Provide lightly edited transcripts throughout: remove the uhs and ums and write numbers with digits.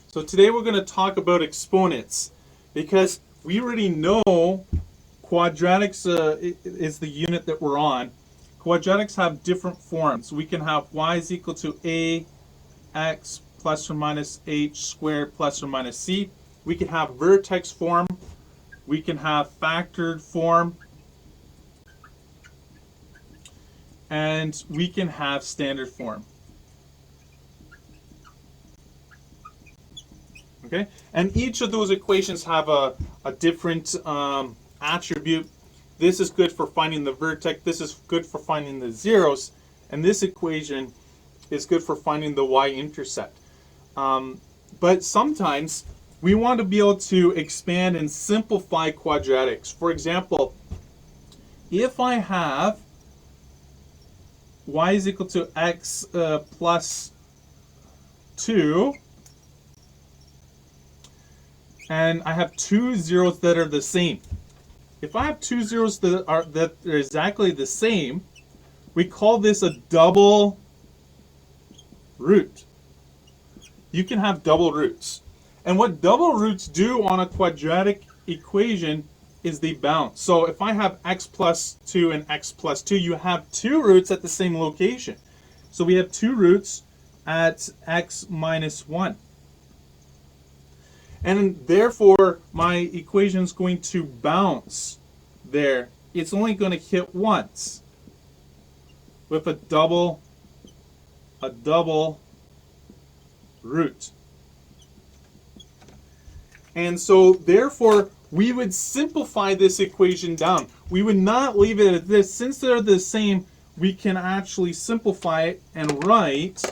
So today we're going to talk about exponents because we already know quadratics is the unit that we're on. Quadratics have different forms. We can have y is equal to ax plus or minus h squared plus or minus c. We can have vertex form. We can have factored form. And we can have standard form. Okay, and each of those equations have a different attribute. This is good for finding the vertex. This is good for finding the zeros. And this equation is good for finding the y-intercept. But sometimes we want to be able to expand and simplify quadratics. For example, if I have y is equal to x plus 2, and I have two zeros that are the same. If I have two zeros that are exactly the same, we call this a double root. You can have double roots. And what double roots do on a quadratic equation is they bounce. So if I have x plus 2 and x plus 2, you have two roots at the same location. So we have two roots at x minus 1. And therefore, my equation is going to bounce there. It's only going to hit once with a double root. And so, therefore, we would simplify this equation down. We would not leave it at this. Since they're the same, we can actually simplify it and write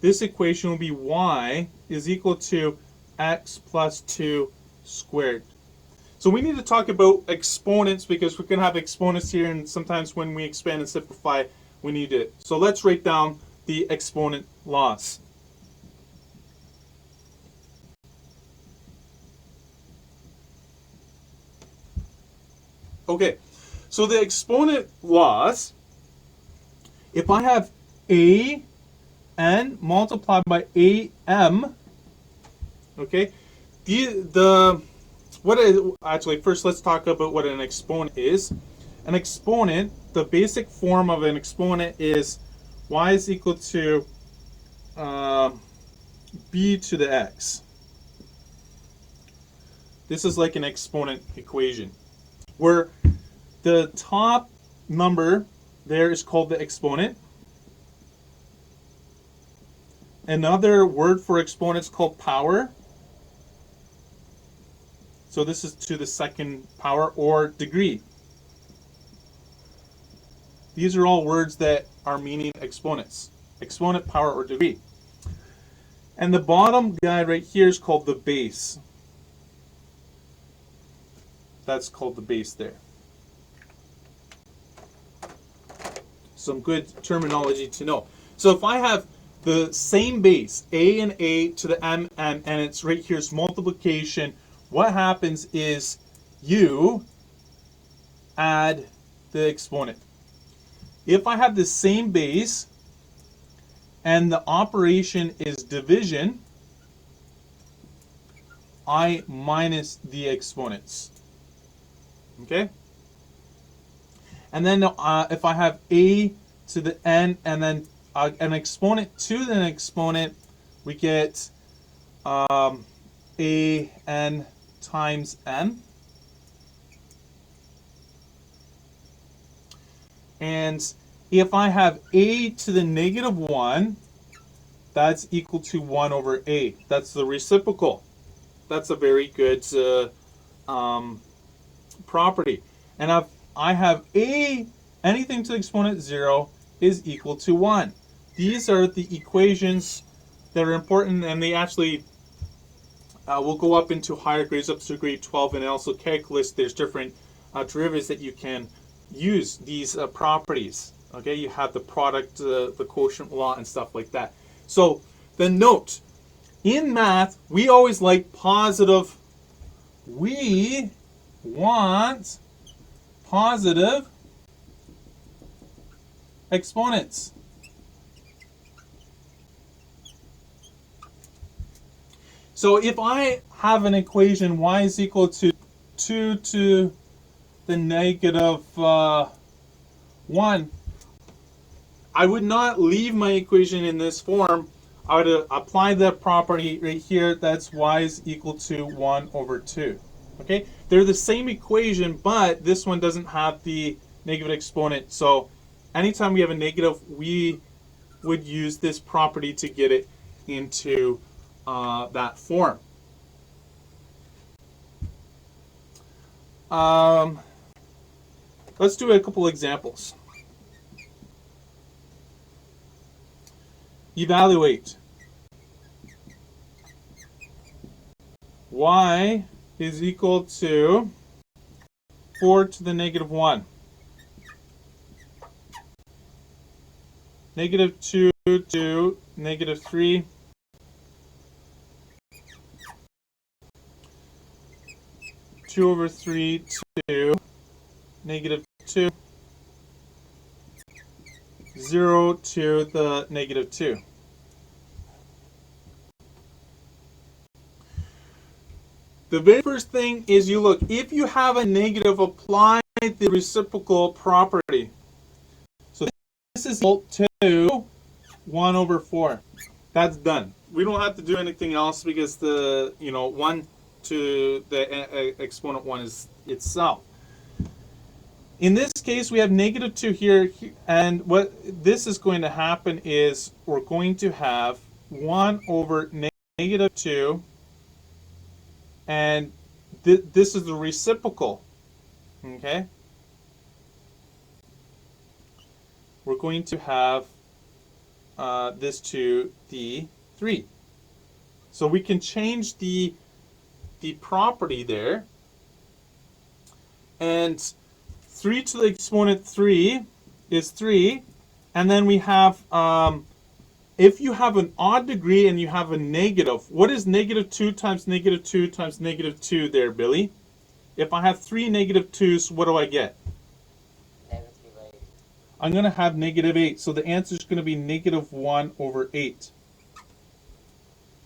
this equation will be y is equal to x plus 2 squared. So we need to talk about exponents because we can have exponents here, and sometimes when we expand and simplify, we need it. So let's write down the exponent laws. Okay, so the exponent laws, if I have an multiplied by am, okay, actually first let's talk about what an exponent is. An exponent, the basic form of an exponent is y is equal to b to the x. This is like an exponent equation where the top number there is called the exponent. Another word for exponent is called power. So this is to the second power, or degree. These are all words that are meaning exponents. Exponent, power, or degree. And the bottom guy right here is called the base. That's called the base there. Some good terminology to know. So if I have the same base, a and a to the m, and it's right here's multiplication, what happens is you add the exponent. If I have the same base and the operation is division, I minus the exponents. Okay? And then if I have a to the n and then an exponent to the exponent, we get a n times m. And if I have a to the negative 1, that's equal to 1 over a. That's the reciprocal. That's a very good property. And if I have a, anything to the exponent 0 is equal to 1. These are the equations that are important, and they actually will go up into higher grades, up to grade 12, and also calculus. There's different derivatives that you can use these properties. Okay, you have the product, the quotient law, and stuff like that. So then note, in math, we always like positive. We want positive exponents. So if I have an equation y is equal to 2 to the negative 1, I would not leave my equation in this form. I would apply the property right here, that's y is equal to 1 over 2. Okay, they're the same equation, but this one doesn't have the negative exponent. So anytime we have a negative, we would use this property to get it into that form. Let's do a couple examples. Evaluate. Y is equal to 4 to the negative 1. Negative 2 to negative 3. 2 over 3 to negative 2. 0 to the negative 2. The very first thing is you look, if you have a negative, apply the reciprocal property. So this is equal to 1 over 4. That's done. We don't have to do anything else because the 1 to the exponent 1 is itself. In this case, we have negative 2 here, and what this is going to happen is we're going to have 1 over negative 2, and this is the reciprocal, okay? We're going to have this to the 3. So we can change the property there, and 3 to the exponent 3 is 3, and then we have, if you have an odd degree and you have a negative, what is negative 2 times negative 2 times negative 2 there, Billy? If I have 3 negative 2's, what do I get? Negative 8. I'm going to have negative 8, so the answer is going to be negative 1 over 8.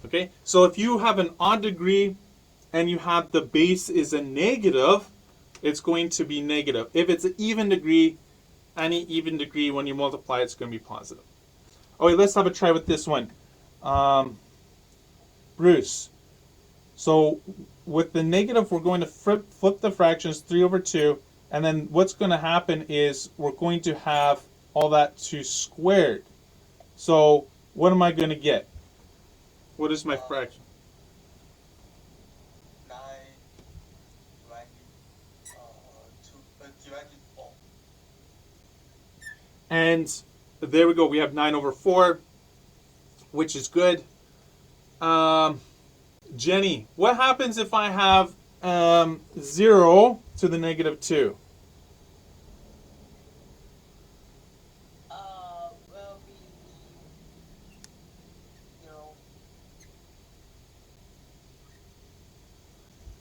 Okay, so if you have an odd degree and you have the base is a negative, it's going to be negative. If it's an even degree, any even degree, when you multiply, it's going to be positive. Okay, let's have a try with this one. Bruce. So with the negative, we're going to flip the fractions 3 over 2, and then what's going to happen is we're going to have all that 2 squared. So what am I going to get? What is my fraction? 9 divided 4. And there we go. We have 9 over 4, which is good. Jenny, what happens if I have 0 to the negative 2? Will be 0.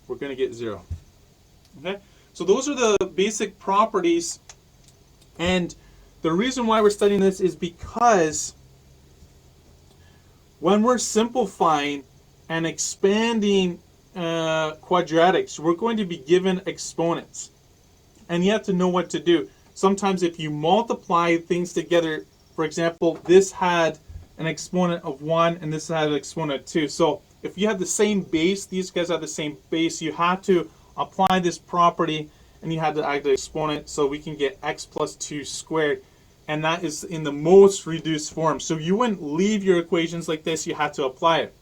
We're going to get 0. Okay? So those are the basic properties. And the reason why we're studying this is because when we're simplifying and expanding quadratics, we're going to be given exponents. And you have to know what to do. Sometimes if you multiply things together, for example, this had an exponent of 1 and this had an exponent of 2. So if you have the same base, these guys have the same base, you have to apply this property and you have to add the exponent, so we can get x plus 2 squared. And that is in the most reduced form. So you wouldn't leave your equations like this, you have to apply it.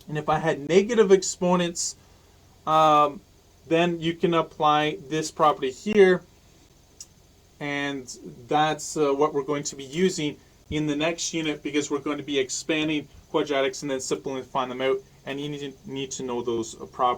And if I had negative exponents, then you can apply this property here. And that's what we're going to be using in the next unit, because we're going to be expanding quadratics and then simplifying them out. And you need to know those properties.